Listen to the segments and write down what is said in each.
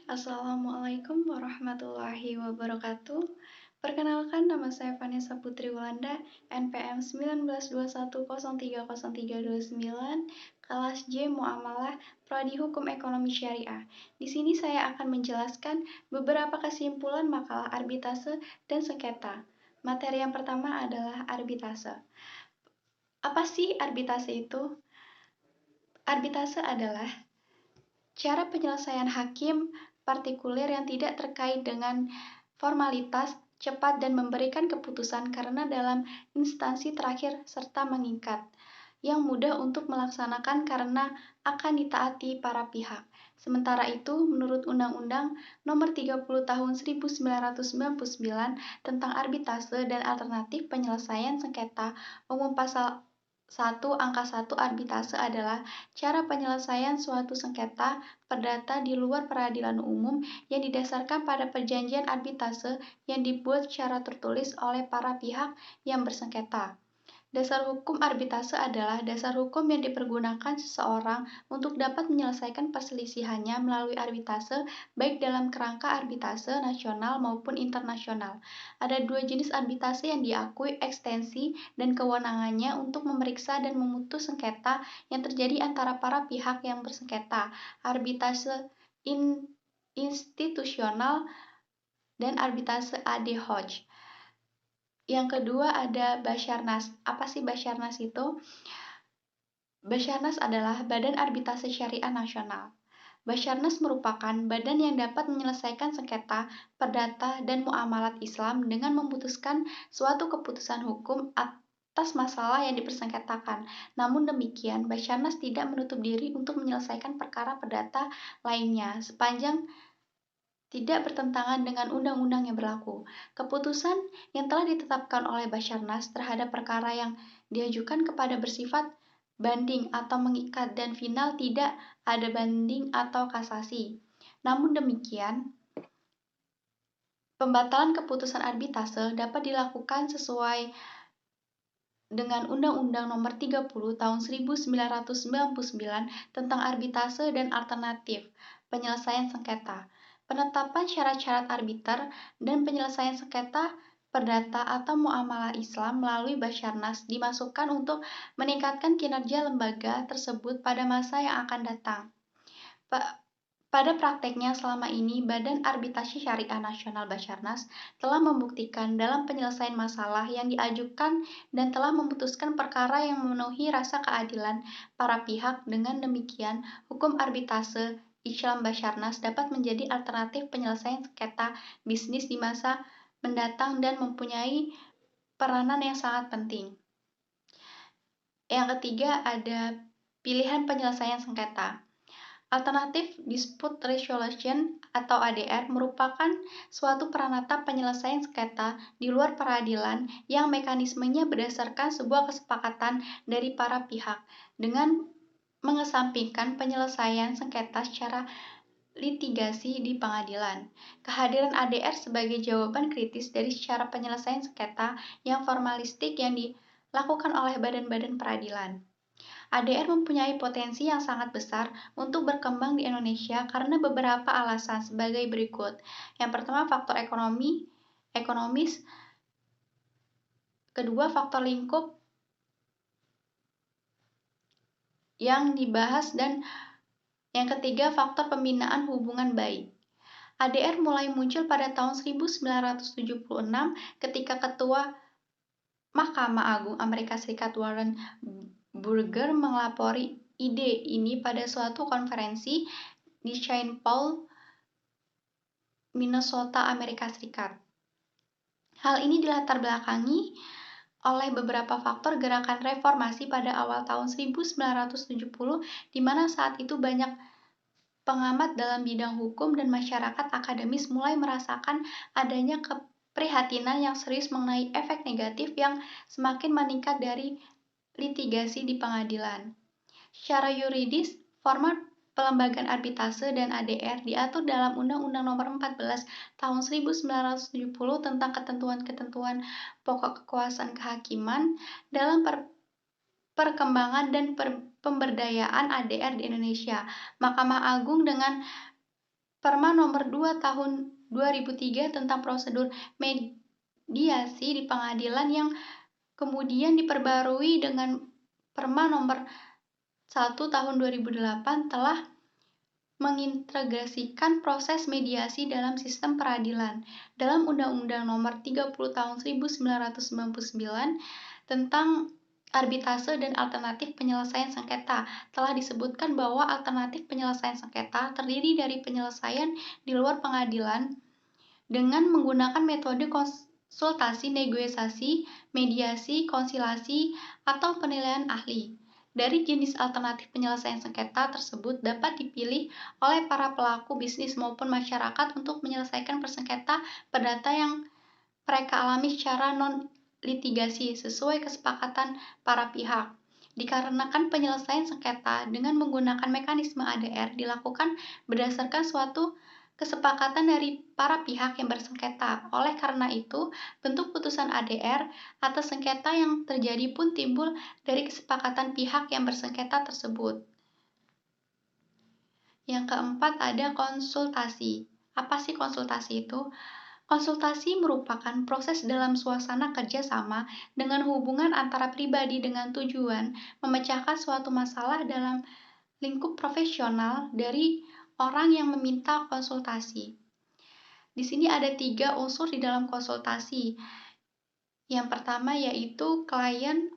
Assalamualaikum warahmatullahi wabarakatuh. Perkenalkan, nama saya Vanessa Putri Wulanda, NPM 1921030329, kelas J Muamalah, Prodi Hukum Ekonomi Syariah. Di sini saya akan menjelaskan beberapa kesimpulan makalah arbitrase dan sengketa. Materi yang pertama adalah arbitrase. Apa sih arbitrase itu? Arbitrase adalah cara penyelesaian hakim partikuler yang tidak terkait dengan formalitas, cepat dan memberikan keputusan karena dalam instansi terakhir serta mengikat, yang mudah untuk melaksanakan karena akan ditaati para pihak. Sementara itu, menurut Undang-Undang Nomor 30 Tahun 1999 tentang arbitrase dan alternatif penyelesaian sengketa umum pasal 1 angka 1 arbitrase adalah cara penyelesaian suatu sengketa perdata di luar peradilan umum yang didasarkan pada perjanjian arbitrase yang dibuat secara tertulis oleh para pihak yang bersengketa. Dasar hukum arbitrase adalah dasar hukum yang dipergunakan seseorang untuk dapat menyelesaikan perselisihannya melalui arbitrase, baik dalam kerangka arbitrase nasional maupun internasional. Ada dua jenis arbitrase yang diakui ekstensi dan kewenangannya untuk memeriksa dan memutus sengketa yang terjadi antara para pihak yang bersengketa, arbitrase institusional dan arbitrase ad hoc. Yang kedua ada Basarnas. Apa sih Basarnas itu? Basarnas adalah Badan Arbitrase Syariah Nasional. Basarnas merupakan badan yang dapat menyelesaikan sengketa, perdata, dan muamalat Islam dengan memutuskan suatu keputusan hukum atas masalah yang dipersengketakan. Namun demikian, Basarnas tidak menutup diri untuk menyelesaikan perkara perdata lainnya sepanjang tidak bertentangan dengan undang-undang yang berlaku. Keputusan yang telah ditetapkan oleh Basarnas terhadap perkara yang diajukan kepada bersifat banding atau mengikat dan final, tidak ada banding atau kasasi. Namun demikian, pembatalan keputusan arbitrase dapat dilakukan sesuai dengan Undang-Undang Nomor 30 Tahun 1999 tentang arbitrase dan alternatif penyelesaian sengketa. Penetapan syarat-syarat arbiter dan penyelesaian sengketa perdata atau muamalah Islam melalui Basarnas dimasukkan untuk meningkatkan kinerja lembaga tersebut pada masa yang akan datang. Pada prakteknya selama ini, Badan Arbitrase Syariah Nasional Basarnas telah membuktikan dalam penyelesaian masalah yang diajukan dan telah memutuskan perkara yang memenuhi rasa keadilan para pihak. Dengan demikian, hukum arbitrase Islam Basarnas dapat menjadi alternatif penyelesaian sengketa bisnis di masa mendatang dan mempunyai peranan yang sangat penting. Yang ketiga ada pilihan penyelesaian sengketa. Alternative Dispute Resolution atau ADR merupakan suatu peranata penyelesaian sengketa di luar peradilan yang mekanismenya berdasarkan sebuah kesepakatan dari para pihak dengan mengesampingkan penyelesaian sengketa secara litigasi di pengadilan. Kehadiran ADR sebagai jawaban kritis dari cara penyelesaian sengketa yang formalistik yang dilakukan oleh badan-badan peradilan. ADR mempunyai potensi yang sangat besar untuk berkembang di Indonesia karena beberapa alasan sebagai berikut. Yang pertama, faktor ekonomis. Kedua, faktor lingkup yang dibahas, dan yang ketiga, faktor pembinaan hubungan baik. ADR mulai muncul pada tahun 1976 ketika Ketua Mahkamah Agung Amerika Serikat Warren Burger mengelapori ide ini pada suatu konferensi di Saint Paul, Minnesota, Amerika Serikat. Hal ini dilatar belakangi oleh beberapa faktor gerakan reformasi pada awal tahun 1970, di mana saat itu banyak pengamat dalam bidang hukum dan masyarakat akademis mulai merasakan adanya keprihatinan yang serius mengenai efek negatif yang semakin meningkat dari litigasi di pengadilan. Secara yuridis, format pelembagaan arbitrase dan ADR diatur dalam Undang-Undang Nomor 14 Tahun 1970 tentang ketentuan-ketentuan pokok kekuasaan kehakiman. Dalam perkembangan dan pemberdayaan ADR di Indonesia, Mahkamah Agung dengan Perma Nomor 2 Tahun 2003 tentang prosedur mediasi di pengadilan yang kemudian diperbarui dengan Perma Nomor 1 Tahun 2008 telah mengintegrasikan proses mediasi dalam sistem peradilan. Dalam Undang-Undang Nomor 30 Tahun 1999 tentang arbitrase dan alternatif penyelesaian sengketa, telah disebutkan bahwa alternatif penyelesaian sengketa terdiri dari penyelesaian di luar pengadilan dengan menggunakan metode konsultasi, negosiasi, mediasi, konsilasi, atau penilaian ahli. Dari jenis alternatif penyelesaian sengketa tersebut dapat dipilih oleh para pelaku bisnis maupun masyarakat untuk menyelesaikan persengketa perdata yang mereka alami secara non-litigasi sesuai kesepakatan para pihak. Dikarenakan penyelesaian sengketa dengan menggunakan mekanisme ADR dilakukan berdasarkan suatu kesepakatan dari para pihak yang bersengketa. Oleh karena itu, bentuk putusan ADR atas sengketa yang terjadi pun timbul dari kesepakatan pihak yang bersengketa tersebut. Yang keempat ada konsultasi. Apa sih konsultasi itu? Konsultasi merupakan proses dalam suasana kerjasama dengan hubungan antara pribadi dengan tujuan memecahkan suatu masalah dalam lingkup profesional dari orang yang meminta konsultasi. Di sini ada 3 unsur di dalam konsultasi. Yang pertama yaitu klien,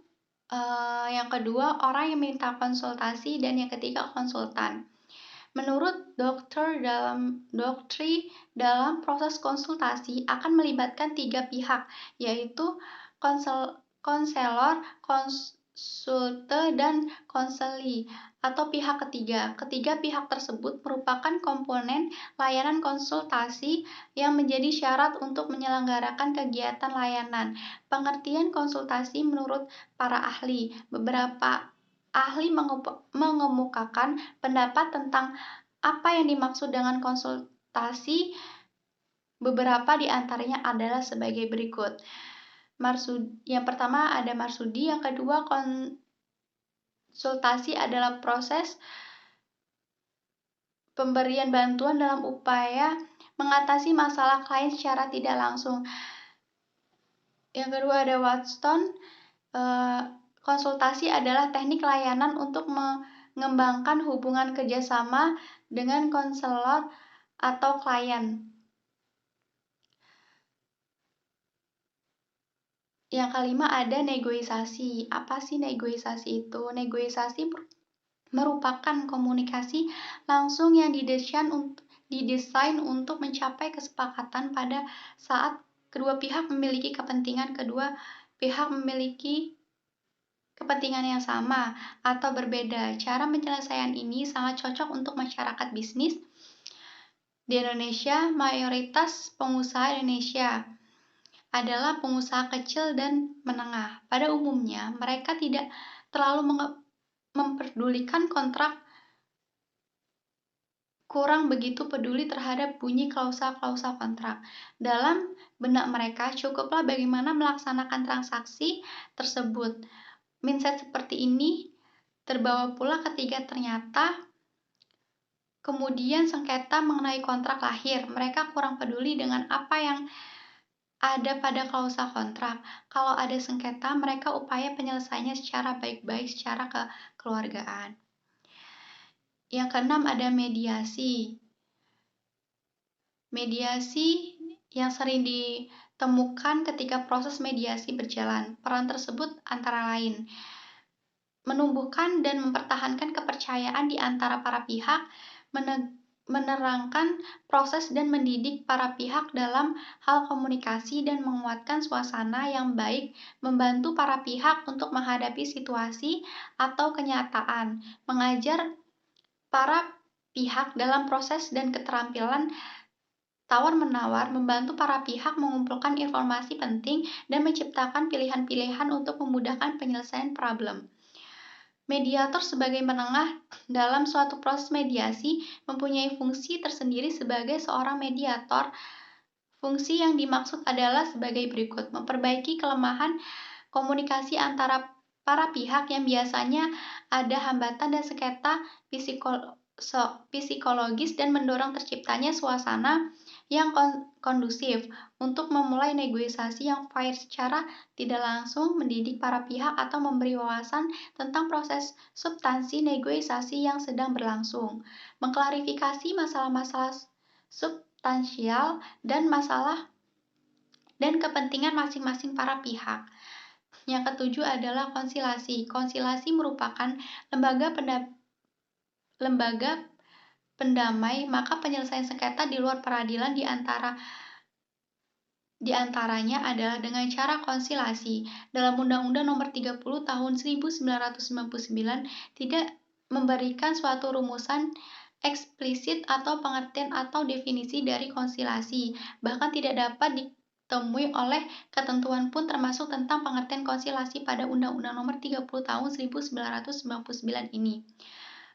yang kedua orang yang minta konsultasi, dan yang ketiga konsultan. Menurut doktrin dalam proses konsultasi akan melibatkan 3 pihak, yaitu konselor, konsulte, dan konseli atau pihak ketiga. Ketiga pihak tersebut merupakan komponen layanan konsultasi yang menjadi syarat untuk menyelenggarakan kegiatan layanan. Pengertian konsultasi menurut para ahli. Beberapa ahli mengemukakan pendapat tentang apa yang dimaksud dengan konsultasi. Beberapa di antaranya adalah sebagai berikut. Yang pertama ada marsudi, yang kedua konsultasi adalah proses pemberian bantuan dalam upaya mengatasi masalah klien secara tidak langsung. Yang kedua ada Watson, konsultasi adalah teknik layanan untuk mengembangkan hubungan kerjasama dengan konselor atau klien. Yang kelima ada negosiasi. Apa sih negosiasi itu? Negosiasi merupakan komunikasi langsung yang didesain untuk mencapai kesepakatan pada saat kedua pihak memiliki kepentingan yang sama atau berbeda. Cara penyelesaian ini sangat cocok untuk masyarakat bisnis di Indonesia. Mayoritas pengusaha Indonesia adalah pengusaha kecil dan menengah. Pada umumnya, mereka tidak terlalu memperdulikan kontrak, kurang begitu peduli terhadap bunyi klausa-klausa kontrak. Dalam benak mereka, cukuplah bagaimana melaksanakan transaksi tersebut. Mindset seperti ini terbawa pula ketika ternyata kemudian sengketa mengenai kontrak lahir. Mereka kurang peduli dengan apa yang ada pada klausa kontrak. Kalau ada sengketa, mereka upaya penyelesaiannya secara baik-baik, secara kekeluargaan. Yang keenam ada mediasi. Mediasi yang sering ditemukan ketika proses mediasi berjalan. Peran tersebut antara lain menumbuhkan dan mempertahankan kepercayaan di antara para pihak, menerangkan proses dan mendidik para pihak dalam hal komunikasi, dan menguatkan suasana yang baik, membantu para pihak untuk menghadapi situasi atau kenyataan, mengajar para pihak dalam proses dan keterampilan tawar-menawar, membantu para pihak mengumpulkan informasi penting, dan menciptakan pilihan-pilihan untuk memudahkan penyelesaian problem. Mediator sebagai penengah dalam suatu proses mediasi mempunyai fungsi tersendiri sebagai seorang mediator. Fungsi yang dimaksud adalah sebagai berikut: memperbaiki kelemahan komunikasi antara para pihak yang biasanya ada hambatan dan sengketa psikologis dan mendorong terciptanya suasana yang kondusif untuk memulai negosiasi yang fair secara tidak langsung, mendidik para pihak atau memberi wawasan tentang proses substansi negosiasi yang sedang berlangsung, mengklarifikasi masalah-masalah substansial dan masalah dan kepentingan masing-masing para pihak. Yang ketujuh adalah konsilasi. Konsilasi merupakan lembaga pendamai, maka penyelesaian sengketa di luar peradilan di antaranya adalah dengan cara konsilasi. Dalam Undang-Undang Nomor 30 Tahun 1999 tidak memberikan suatu rumusan eksplisit atau pengertian atau definisi dari konsilasi, bahkan tidak dapat ditemui oleh ketentuan pun termasuk tentang pengertian konsilasi pada Undang-Undang Nomor 30 Tahun 1999 ini.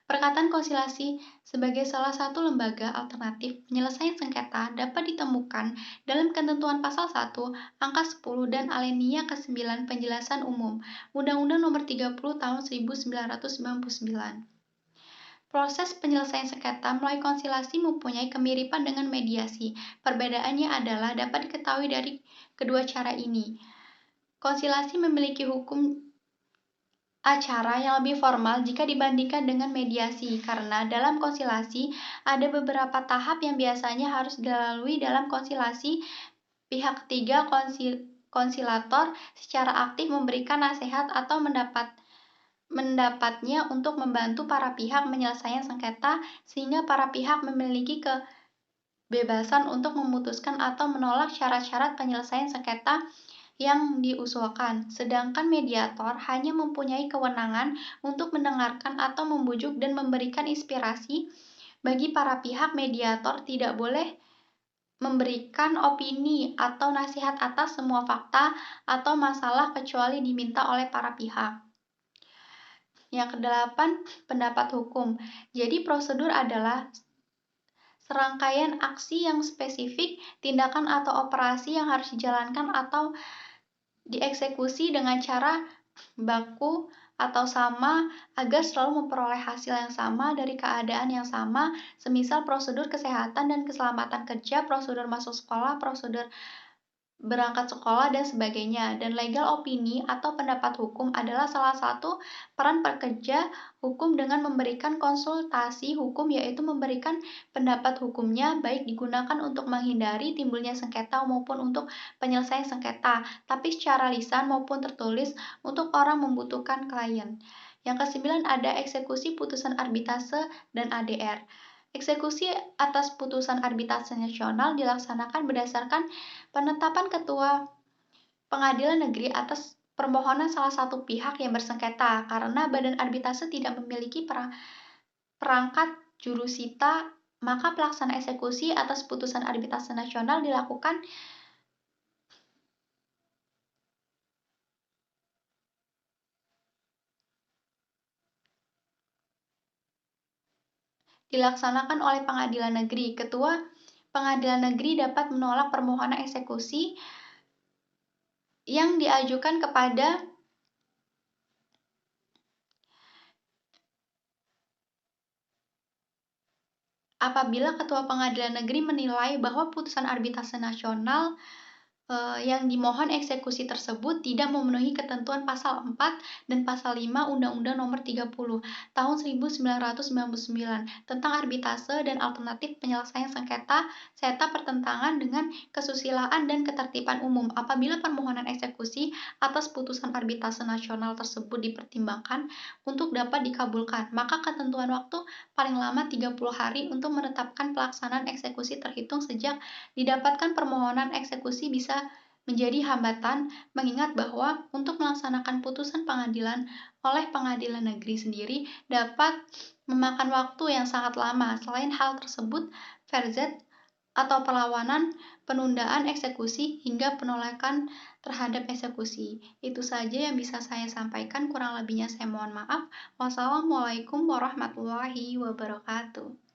Perkataan konsilasi sebagai salah satu lembaga alternatif penyelesaian sengketa dapat ditemukan dalam ketentuan pasal 1, angka 10 dan alinea ke-9 penjelasan umum Undang-Undang Nomor 30 Tahun 1999. Proses penyelesaian sengketa melalui konsilasi mempunyai kemiripan dengan mediasi. Perbedaannya adalah dapat diketahui dari kedua cara ini. Konsilasi memiliki hukum acara yang lebih formal jika dibandingkan dengan mediasi, karena dalam konsilasi ada beberapa tahap yang biasanya harus dilalui dalam konsilasi. Pihak ketiga konsilator secara aktif memberikan nasihat atau mendapatnya untuk membantu para pihak menyelesaikan sengketa, sehingga para pihak memiliki kebebasan untuk memutuskan atau menolak syarat-syarat penyelesaian sengketa yang diusulkan, sedangkan mediator hanya mempunyai kewenangan untuk mendengarkan atau membujuk dan memberikan inspirasi. Bagi para pihak, mediator tidak boleh memberikan opini atau nasihat atas semua fakta atau masalah kecuali diminta oleh para pihak. Yang kedelapan, pendapat hukum. Jadi prosedur adalah serangkaian aksi yang spesifik, tindakan atau operasi yang harus dijalankan atau dieksekusi dengan cara baku atau sama agar selalu memperoleh hasil yang sama dari keadaan yang sama, semisal prosedur kesehatan dan keselamatan kerja, prosedur masuk sekolah, prosedur berangkat sekolah, dan sebagainya. Dan legal opini atau pendapat hukum adalah salah satu peran pekerja hukum dengan memberikan konsultasi hukum, yaitu memberikan pendapat hukumnya, baik digunakan untuk menghindari timbulnya sengketa maupun untuk penyelesaian sengketa, tapi secara lisan maupun tertulis untuk orang membutuhkan klien. Yang kesembilan ada eksekusi putusan arbitrase dan ADR. Eksekusi atas putusan arbitrase nasional dilaksanakan berdasarkan penetapan ketua pengadilan negeri atas permohonan salah satu pihak yang bersengketa, karena badan arbitrase tidak memiliki perangkat jurusita, maka pelaksanaan eksekusi atas putusan arbitrase nasional dilaksanakan oleh pengadilan negeri. Ketua pengadilan negeri dapat menolak permohonan eksekusi yang diajukan apabila ketua pengadilan negeri menilai bahwa putusan arbitrase nasional yang dimohon eksekusi tersebut tidak memenuhi ketentuan pasal 4 dan pasal 5 Undang-Undang Nomor 30 Tahun 1999 tentang arbitrase dan alternatif penyelesaian sengketa serta pertentangan dengan kesusilaan dan ketertiban umum. Apabila permohonan eksekusi atas putusan arbitrase nasional tersebut dipertimbangkan untuk dapat dikabulkan, maka ketentuan waktu paling lama 30 hari untuk menetapkan pelaksanaan eksekusi terhitung sejak didapatkan permohonan eksekusi bisa menjadi hambatan, mengingat bahwa untuk melaksanakan putusan pengadilan oleh pengadilan negeri sendiri dapat memakan waktu yang sangat lama. Selain hal tersebut, verzet atau perlawanan, penundaan eksekusi, hingga penolakan terhadap eksekusi. Itu saja yang bisa saya sampaikan, kurang lebihnya saya mohon maaf. Wassalamualaikum warahmatullahi wabarakatuh.